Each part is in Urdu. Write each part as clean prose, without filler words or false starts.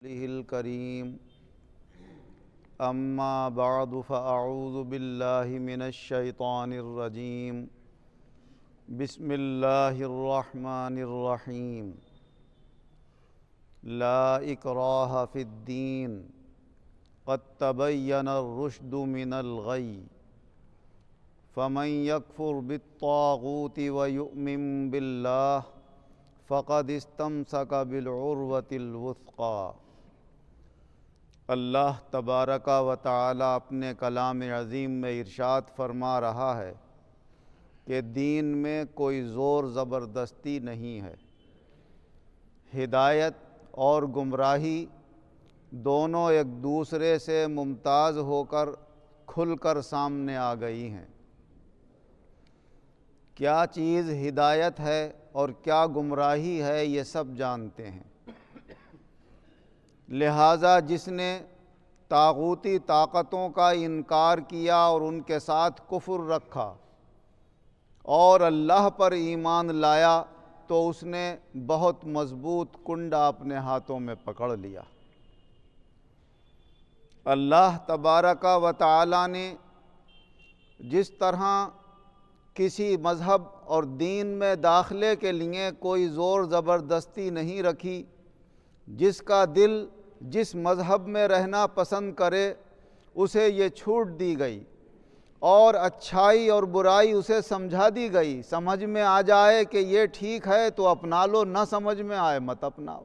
الكريم أما بعد فأعوذ بالله من الشيطان الرجيم بسم الله الرحمن الرحيم لا إكراه في الدين قد تبين الرشد من الغي فمن يكفر بالطاغوت ويؤمن بالله فقد استمسك بالعروة الوثقى۔ اللہ تبارک و تعالی اپنے کلام عظیم میں ارشاد فرما رہا ہے کہ دین میں کوئی زور زبردستی نہیں ہے۔ ہدایت اور گمراہی دونوں ایک دوسرے سے ممتاز ہو کر کھل کر سامنے آ گئی ہیں۔ کیا چیز ہدایت ہے اور کیا گمراہی ہے یہ سب جانتے ہیں۔ لہٰذا جس نے طاغوتی طاقتوں کا انکار کیا اور ان کے ساتھ کفر رکھا اور اللہ پر ایمان لایا تو اس نے بہت مضبوط کنڈا اپنے ہاتھوں میں پکڑ لیا۔ اللہ تبارک و تعالی نے جس طرح کسی مذہب اور دین میں داخلے کے لیے کوئی زور زبردستی نہیں رکھی، جس کا دل جس مذہب میں رہنا پسند کرے اسے یہ چھوٹ دی گئی اور اچھائی اور برائی اسے سمجھا دی گئی۔ سمجھ میں آ جائے کہ یہ ٹھیک ہے تو اپنا لو، نہ سمجھ میں آئے مت اپناؤ۔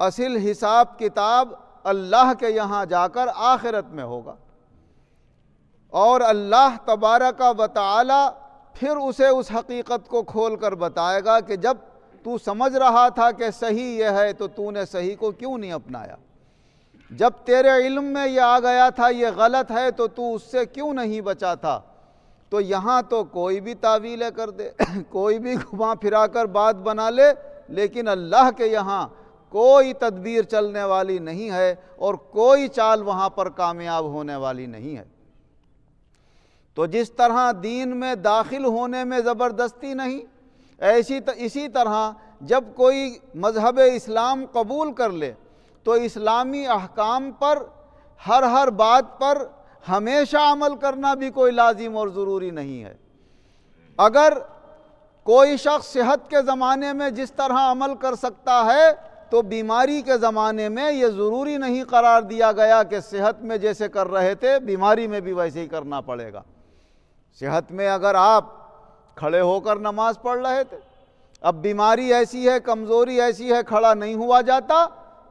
اصل حساب کتاب اللہ کے یہاں جا کر آخرت میں ہوگا، اور اللہ تبارک و تعالی پھر اسے اس حقیقت کو کھول کر بتائے گا کہ جب تو سمجھ رہا تھا کہ صحیح یہ ہے تو نے صحیح کو کیوں نہیں اپنایا، جب تیرے علم میں یہ آ گیا تھا یہ غلط ہے تو اس سے کیوں نہیں بچا تھا۔ تو یہاں تو کوئی بھی تعویلیں کر دے، کوئی بھی گھما پھرا کر بات بنا لے، لیکن اللہ کے یہاں کوئی تدبیر چلنے والی نہیں ہے اور کوئی چال وہاں پر کامیاب ہونے والی نہیں ہے۔ تو جس طرح دین میں داخل ہونے میں زبردستی نہیں، اسی طرح جب کوئی مذہب اسلام قبول کر لے تو اسلامی احکام پر ہر بات پر ہمیشہ عمل کرنا بھی کوئی لازم اور ضروری نہیں ہے۔ اگر کوئی شخص صحت کے زمانے میں جس طرح عمل کر سکتا ہے تو بیماری کے زمانے میں یہ ضروری نہیں قرار دیا گیا کہ صحت میں جیسے کر رہے تھے بیماری میں بھی ویسے ہی کرنا پڑے گا۔ صحت میں اگر آپ کھڑے ہو کر نماز پڑھ رہے تھے، اب بیماری ایسی ہے، کمزوری ایسی ہے، کھڑا نہیں ہوا جاتا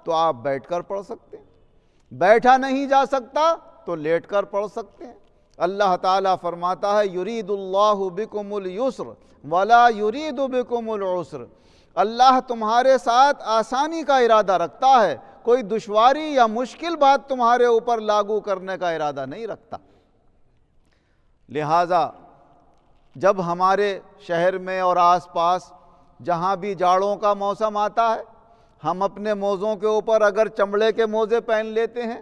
تو آپ بیٹھ کر پڑھ سکتے ہیں، بیٹھا نہیں جا سکتا تو لیٹ کر پڑھ سکتے ہیں۔ اللہ تعالیٰ فرماتا ہے یرید اللہ بکم اليسر ولا یرید بکم العسر، اللہ تمہارے ساتھ آسانی کا ارادہ رکھتا ہے، کوئی دشواری یا مشکل بات تمہارے اوپر لاگو کرنے کا ارادہ نہیں رکھتا۔ لہٰذا جب ہمارے شہر میں اور آس پاس جہاں بھی جاڑوں کا موسم آتا ہے، ہم اپنے موزوں کے اوپر اگر چمڑے کے موزے پہن لیتے ہیں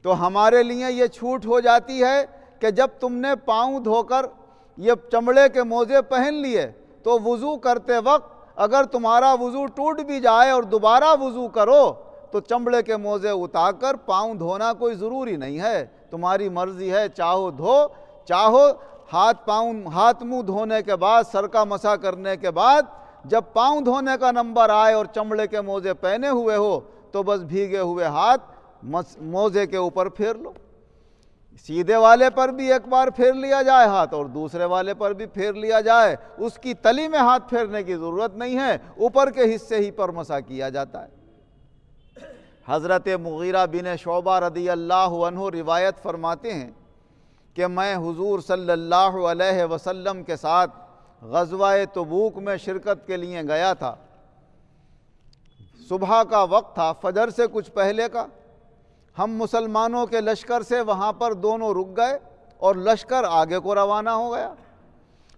تو ہمارے لیے یہ چھوٹ ہو جاتی ہے کہ جب تم نے پاؤں دھو کر یہ چمڑے کے موزے پہن لیے تو وضو کرتے وقت اگر تمہارا وضو ٹوٹ بھی جائے اور دوبارہ وضو کرو تو چمڑے کے موزے اتار کر پاؤں دھونا کوئی ضروری نہیں ہے، تمہاری مرضی ہے، چاہو دھو، چاہو ہاتھ منہ دھونے کے بعد سر مسح کرنے کے بعد جب پاؤں دھونے کا نمبر آئے اور چمڑے کے موزے پہنے ہوئے ہو تو بس بھیگے ہوئے ہاتھ موزے کے اوپر پھیر لو۔ سیدھے والے پر بھی ایک بار پھیر لیا جائے ہاتھ اور دوسرے والے پر بھی پھیر لیا جائے، اس کی تلی میں ہاتھ پھیرنے کی ضرورت نہیں ہے، اوپر کے حصے ہی پر مسح کیا جاتا ہے۔ حضرت مغیرہ بن شعبہ رضی اللہ عنہ روایت فرماتے ہیں کہ میں حضور صلی اللہ علیہ وسلم کے ساتھ غزوہ تبوک میں شرکت کے لیے گیا تھا۔ صبح کا وقت تھا، فجر سے کچھ پہلے کا۔ ہم مسلمانوں کے لشکر سے وہاں پر دونوں رک گئے اور لشکر آگے کو روانہ ہو گیا۔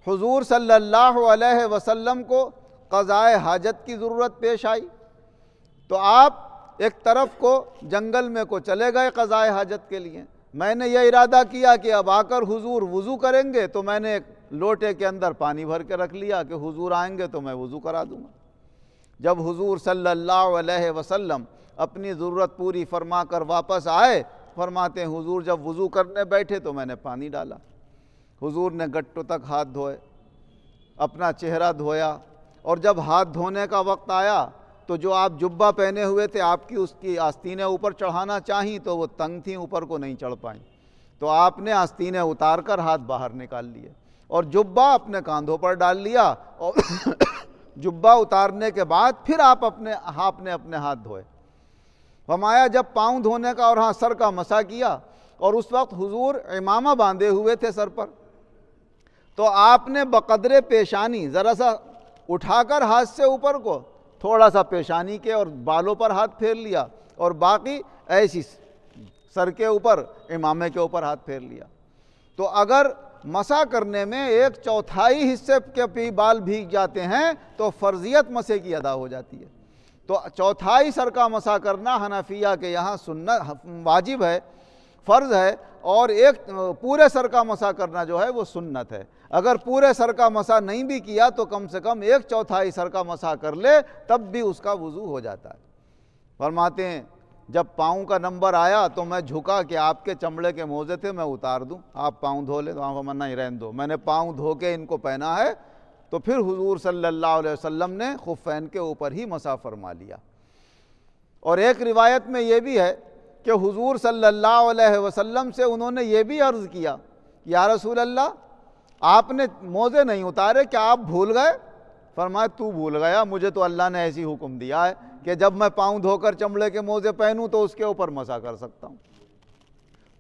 حضور صلی اللہ علیہ وسلم کو قضائے حاجت کی ضرورت پیش آئی تو آپ ایک طرف کو جنگل میں کو چلے گئے قضائے حاجت کے لیے۔ میں نے یہ ارادہ کیا کہ اب آ کر حضور وضو کریں گے تو میں نے ایک لوٹے کے اندر پانی بھر کے رکھ لیا کہ حضور آئیں گے تو میں وضو کرا دوں گا۔ جب حضور صلی اللہ علیہ وسلم اپنی ضرورت پوری فرما کر واپس آئے، فرماتے ہیں حضور جب وضو کرنے بیٹھے تو میں نے پانی ڈالا، حضور نے گٹوں تک ہاتھ دھوئے، اپنا چہرہ دھویا، اور جب ہاتھ دھونے کا وقت آیا تو جو آپ جبہ پہنے ہوئے تھے آپ کی اس کی آستینیں اوپر چڑھانا چاہیں تو وہ تنگ تھیں، اوپر کو نہیں چڑھ پائیں، تو آپ نے آستینیں اتار کر ہاتھ باہر نکال لیے اور جبہ اپنے کاندھوں پر ڈال لیا، اور جبہ اتارنے کے بعد پھر آپ اپنے ہاتھ دھوئے۔ فرمایا جب پاؤں دھونے کا اور سر کا مسح کیا، اور اس وقت حضور عمامہ باندھے ہوئے تھے سر پر، تو آپ نے بقدر پیشانی ذرا سا اٹھا کر ہاتھ سے اوپر کو تھوڑا سا پیشانی کے اور بالوں پر ہاتھ پھیر لیا، اور باقی ایسی سر کے اوپر عمامے کے اوپر ہاتھ پھیر لیا۔ تو اگر مسح کرنے میں 1/4 حصے کے بال بھیگ جاتے ہیں تو فرضیت مسح کی ادا ہو جاتی ہے، تو 1/4 سر کا مسح کرنا حنفیہ کے یہاں سنت واجب ہے، فرض ہے، اور پورے سر کا مسح کرنا جو ہے وہ سنت ہے۔ اگر پورے سر کا مسح نہیں بھی کیا تو کم سے کم 1/4 سر کا مسح کر لے تب بھی اس کا وضو ہو جاتا ہے۔ فرماتے ہیں جب پاؤں کا نمبر آیا تو میں جھکا کہ آپ کے چمڑے کے موزے تھے میں اتار دوں، آپ پاؤں دھو لیں، تو آپ فرمایا نہیں رہنے دو، میں نے پاؤں دھو کے ان کو پہنا ہے۔ تو پھر حضور صلی اللہ علیہ وسلم نے خفین کے اوپر ہی مسح فرما لیا۔ اور ایک روایت میں یہ بھی ہے کہ حضور صلی اللہ علیہ وسلم سے انہوں نے یہ بھی عرض کیا، یا رسول اللہ آپ نے موزے نہیں اتارے، کیا آپ بھول گئے؟ فرمایا تو بھول گیا، مجھے تو اللہ نے ایسی حکم دیا ہے کہ جب میں پاؤں دھو کر چمڑے کے موزے پہنوں تو اس کے اوپر مسح کر سکتا ہوں۔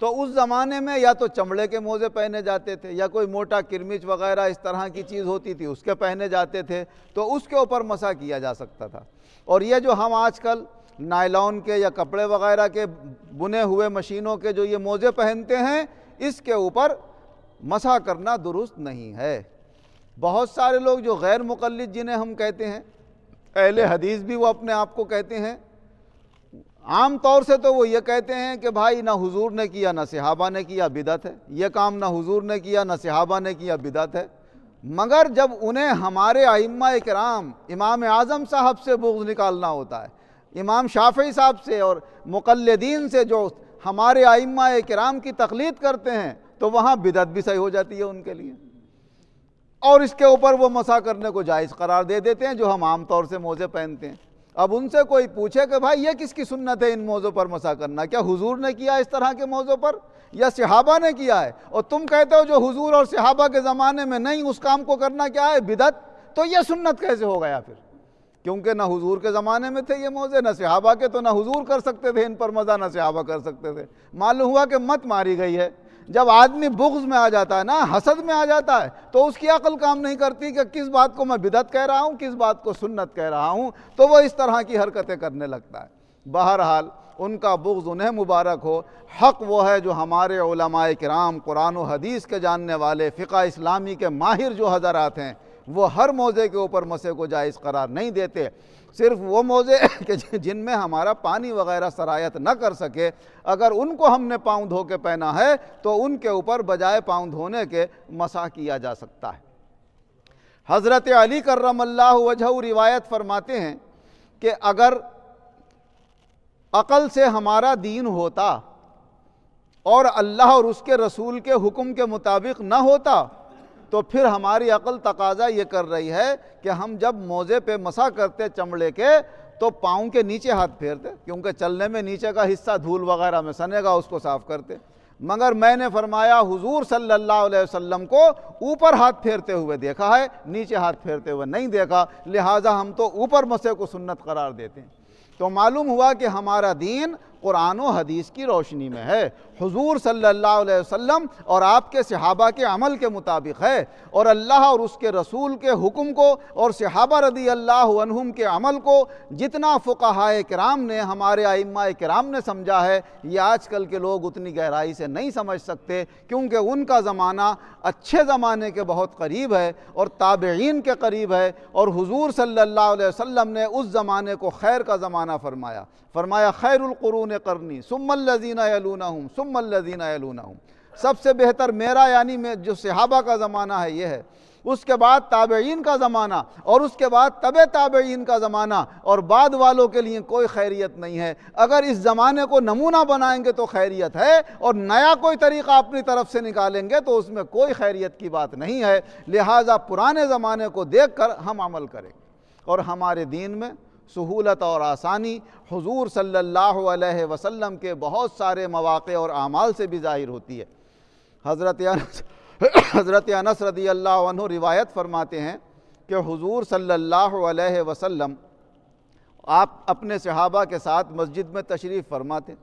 تو اس زمانے میں یا تو چمڑے کے موزے پہنے جاتے تھے، یا کوئی موٹا کرمچ وغیرہ اس طرح کی چیز ہوتی تھی اس کے پہنے جاتے تھے، تو اس کے اوپر مسح کیا جا سکتا تھا۔ اور یہ جو ہم آج کل نائلون کے یا کپڑے وغیرہ کے بنے ہوئے مشینوں کے جو یہ موزے پہنتے ہیں، اس کے اوپر مسح کرنا درست نہیں ہے۔ بہت سارے لوگ جو غیر مقلد جنہیں ہم کہتے ہیں، اہل حدیث بھی وہ اپنے آپ کو کہتے ہیں، عام طور سے تو وہ یہ کہتے ہیں کہ بھائی نہ حضور نے کیا نہ صحابہ نے کیا، بدعت ہے، یہ کام نہ حضور نے کیا نہ صحابہ نے کیا، بدعت ہے۔ مگر جب انہیں ہمارے ائمہ کرام امام اعظم صاحب سے بغض نکالنا ہوتا ہے، امام شافعی صاحب سے اور مقلدین سے جو ہمارے ائمہ کرام کی تقلید کرتے ہیں، تو وہاں بدعت بھی صحیح ہو جاتی ہے ان کے لیے، اور اس کے اوپر وہ مسح کرنے کو جائز قرار دے دیتے ہیں جو ہم عام طور سے موزے پہنتے ہیں۔ اب ان سے کوئی پوچھے کہ بھائی یہ کس کی سنت ہے ان موزوں پر مسح کرنا، کیا حضور نے کیا اس طرح کے موزوں پر یا صحابہ نے کیا ہے؟ اور تم کہتے ہو جو حضور اور صحابہ کے زمانے میں نہیں اس کام کو کرنا کیا ہے؟ بدعت۔ تو یہ سنت کیسے ہو گیا پھر؟ کیونکہ نہ حضور کے زمانے میں تھے یہ موزے، نہ صحابہ کے، تو نہ حضور کر سکتے تھے ان پر مسح، نہ صحابہ کر سکتے تھے۔ معلوم ہوا کہ مت ماری گئی ہے۔ جب آدمی بغض میں آ جاتا ہے نا، حسد میں آ جاتا ہے، تو اس کی عقل کام نہیں کرتی کہ کس بات کو میں بدعت کہہ رہا ہوں، کس بات کو سنت کہہ رہا ہوں، تو وہ اس طرح کی حرکتیں کرنے لگتا ہے۔ بہرحال ان کا بغض انہیں مبارک ہو۔ حق وہ ہے جو ہمارے علماء کرام قرآن و حدیث کے جاننے والے، فقہ اسلامی کے ماہر جو حضرات ہیں، وہ ہر موضع کے اوپر مسح کو جائز قرار نہیں دیتے۔ صرف وہ موضع کہ جن میں ہمارا پانی وغیرہ سرایت نہ کر سکے، اگر ان کو ہم نے پاؤں دھو کے پہنا ہے تو ان کے اوپر بجائے پاؤں دھونے کے مسح کیا جا سکتا ہے۔ حضرت علی کرم اللہ وجہہ روایت فرماتے ہیں کہ اگر عقل سے ہمارا دین ہوتا اور اللہ اور اس کے رسول کے حکم کے مطابق نہ ہوتا تو پھر ہماری عقل تقاضا یہ کر رہی ہے کہ ہم جب موزے پہ مسح کرتے چمڑے کے تو پاؤں کے نیچے ہاتھ پھیرتے، کیونکہ چلنے میں نیچے کا حصہ دھول وغیرہ میں سنے گا، اس کو صاف کرتے۔ مگر میں نے فرمایا حضور صلی اللہ علیہ وسلم کو اوپر ہاتھ پھیرتے ہوئے دیکھا ہے، نیچے ہاتھ پھیرتے ہوئے نہیں دیکھا، لہٰذا ہم تو اوپر مسح کو سنت قرار دیتے ہیں۔ تو معلوم ہوا کہ ہمارا دین قرآن و حدیث کی روشنی میں ہے، حضور صلی اللہ علیہ وسلم اور آپ کے صحابہ کے عمل کے مطابق ہے، اور اللہ اور اس کے رسول کے حکم کو اور صحابہ رضی اللہ عنہم کے عمل کو جتنا فقہائے کرام نے، ہمارے ائمہ کرام نے سمجھا ہے، یہ آج کل کے لوگ اتنی گہرائی سے نہیں سمجھ سکتے، کیونکہ ان کا زمانہ اچھے زمانے کے بہت قریب ہے اور تابعین کے قریب ہے، اور حضور صلی اللہ علیہ وسلم نے اس زمانے کو خیر کا زمانہ فرمایا خیر القرون قرنی ثم الذین یلونہم ثم الذین یلونہم، سب سے بہتر میرا یعنی جو صحابہ کا زمانہ ہے یہ ہے، اس کے بعد تابعین کا زمانہ، اور اس کے بعد تبع تابعین کا زمانہ، اور بعد والوں کے لیے کوئی خیریت نہیں ہے۔ اگر اس زمانے کو نمونہ بنائیں گے تو خیریت ہے، اور نیا کوئی طریقہ اپنی طرف سے نکالیں گے تو اس میں کوئی خیریت کی بات نہیں ہے۔ لہٰذا پرانے زمانے کو دیکھ کر ہم عمل کریں، اور ہمارے دین میں سہولت اور آسانی حضور صلی اللہ علیہ وسلم کے بہت سارے مواقع اور اعمال سے بھی ظاہر ہوتی ہے۔ حضرت انس رضی اللہ عنہ روایت فرماتے ہیں کہ حضور صلی اللہ علیہ وسلم آپ اپنے صحابہ کے ساتھ مسجد میں تشریف فرماتے،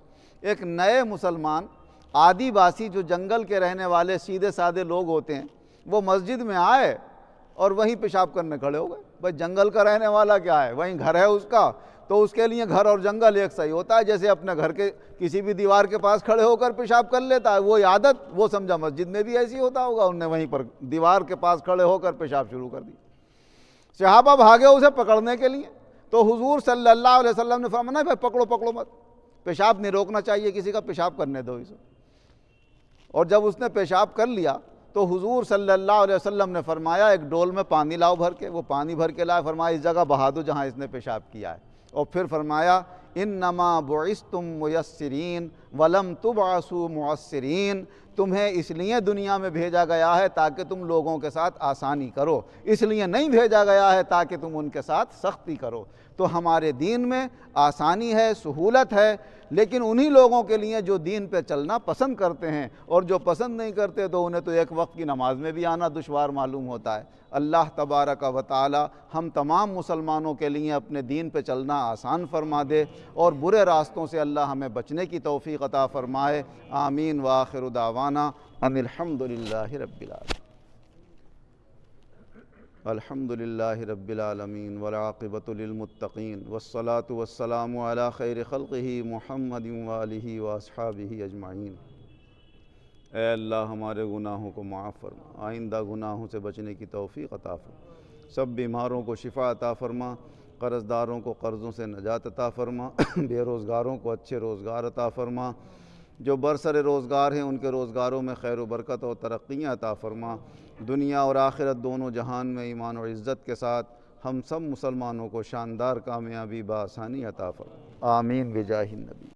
ایک نئے مسلمان عادی باسی جو جنگل کے رہنے والے سیدھے سادے لوگ ہوتے ہیں، وہ مسجد میں آئے اور وہیں پیشاب کرنے کھڑے ہو گئے۔ بھائی جنگل کا رہنے والا کیا ہے، وہیں گھر ہے اس کا، تو اس کے لیے گھر اور جنگل ایک صحیح ہوتا ہے، جیسے اپنے گھر کے کسی بھی دیوار کے پاس کھڑے ہو کر پیشاب کر لیتا ہے، وہ عادت وہ سمجھا مسجد میں بھی ایسی ہوتا ہوگا، انہوں نے وہیں پر دیوار کے پاس کھڑے ہو کر پیشاب شروع کر دی۔ صحابہ بھاگے اسے پکڑنے کے لیے، تو حضور صلی اللہ علیہ وسلم نے فرمایا بھائی پکڑو مت، پیشاب نہیں روکنا چاہیے کسی کا، پیشاب کرنے دو اسے۔ اور جب اس نے پیشاب کر لیا تو حضور صلی اللہ علیہ وسلم نے فرمایا ایک ڈول میں پانی لاؤ بھر کے، وہ پانی بھر کے لائے، فرمایا اس جگہ بہا دو جہاں اس نے پیشاب کیا ہے، اور پھر فرمایا انما بعثتم میسرین ولم تبعثوا معسرین، تمہیں اس لیے دنیا میں بھیجا گیا ہے تاکہ تم لوگوں کے ساتھ آسانی کرو، اس لیے نہیں بھیجا گیا ہے تاکہ تم ان کے ساتھ سختی کرو۔ تو ہمارے دین میں آسانی ہے، سہولت ہے، لیکن انہی لوگوں کے لیے جو دین پہ چلنا پسند کرتے ہیں، اور جو پسند نہیں کرتے تو انہیں تو ایک وقت کی نماز میں بھی آنا دشوار معلوم ہوتا ہے۔ اللہ تبارک و تعالی ہم تمام مسلمانوں کے لیے اپنے دین پہ چلنا آسان فرما دے، اور برے راستوں سے اللہ ہمیں بچنے کی توفیق عطا فرمائے۔ آمین وآخر دعوانا ان الحمد للہ رب العالمین۔ الحمد للہ رب العالمین والعاقبۃ للمتقین والصلاة والسلام علی خیر خلقہ محمد وآلہ واصحابہ اجمعین۔ اے اللہ ہمارے گناہوں کو معاف فرما، آئندہ گناہوں سے بچنے کی توفیق عطا فرما، سب بیماروں کو شفا عطا فرما، قرض داروں کو قرضوں سے نجات عطا فرما، بے روزگاروں کو اچھے روزگار عطا فرما، جو برسر روزگار ہیں ان کے روزگاروں میں خیر و برکت اور ترقیاں عطا فرما، دنیا اور آخرت دونوں جہان میں ایمان و عزت کے ساتھ ہم سب مسلمانوں کو شاندار کامیابی بآسانی عطا فرما، آمین بجاہ النبی۔